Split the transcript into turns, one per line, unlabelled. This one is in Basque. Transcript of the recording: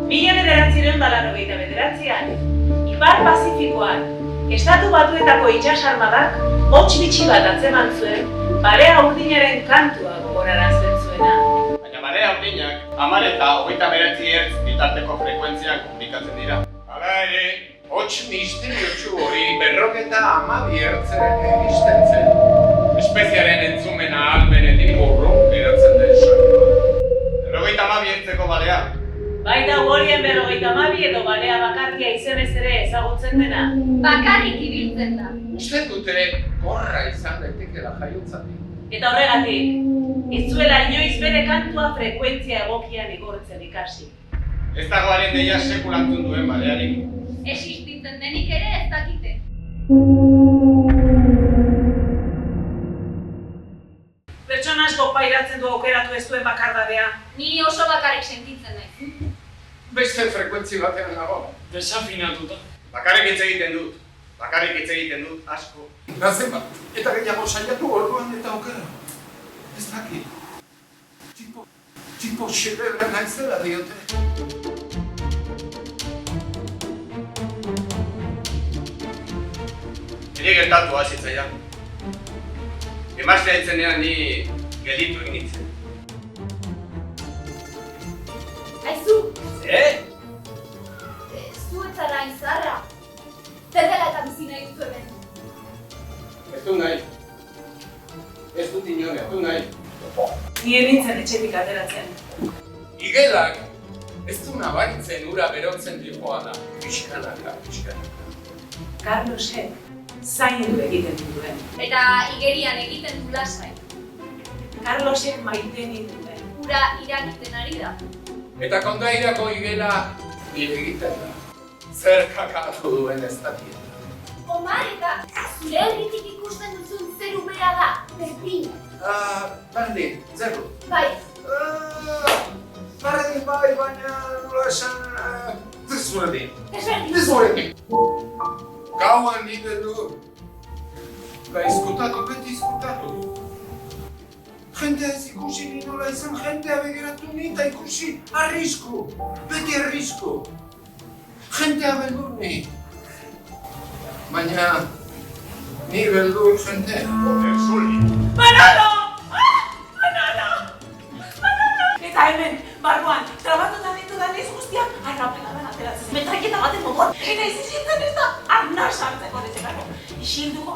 1989an, Ipar Pazifikoan, Estatu Batuetako itsasarmadak hots bitxi bat atzeman zuen, barea urdinaren kantua gogorarazten zuena.
Baina barea urdinak 10 eta 29 hertz bitarteko frekuentziak komunikatzen dira.
Hala ere, hots misteriotsu hori 52 hertzeren iristen zen. Espeziaren entzumena ahalmenetik urrun geratzen den soinua.
52 hertzeko barea.
Baita Worien 52 edo barea bakarria izenez ere ezagutzen dena.
Bakarrik ibiltzen da.
Uste dute korra izan daitekeela jaiotzatik.
Eta horregatik, ez zuela inoiz bere kantua frekuentzia egokian igortzen ikasi.
Ez dagoaren deia sekulantzun duen balearik.
Existitzen denik ere ez dakite.
Pertsona asko pairatzen du aukeratu ez duen bakardadea.
Ni oso bakarrik sentitzen naiz.
Beste frekuentzi batean nago.
Desafinatuta.
Bakarrik hitz egiten dut, asko.
Gazen bat, eta gehiago saiatu orduan eta aukera. Ez dakit. Tipo xerrera naizela diote.
Niri gertatu hazitzaian. Emaztea itzenean ni gelditu egin nintzen.
Aizu,
Ze?
zu etzara izarra. Zer dela eta bizi nahi duzu hemen.
Ez du nahi. Ez dut inon, ez du nahi.
Ni nintzen etxetik ateratzen.
Igelak ez du nabaritzen ura berotzen dihoa da. Pixkanaka.
Carlosek zaindu egiten duen.
Eta igerian egiten du lasai.
Carlosek maiten duen.
Ura irakiten ari da.
Eta kondairako igela nire egiten da. Zer kakatu duen ez dakit.
Omar, eta zure herritik ikusten duzun zeru bera da, berdin.
Berdin, zeru.
Bai,
Berdin bai, baina nola esan... Desberdin.
desberdin.
Gauan nire du. Izkutatu, beti izkutatu. Jendea ez ikusi ni nola izan, jendea begiratu ni eta ikusi arrisku. Beti arrisku. Jendea beldur ni. Baina, ni beldur jendea.
Zuli.
Manolo! Manolo! Eta hemen, barruan, trabatuta ditudan ez guztiak, arrapeladan ateratzen. Metraiketa baten gogor, eta ez izintzen ez da arna sartzeko detekako. Isilduko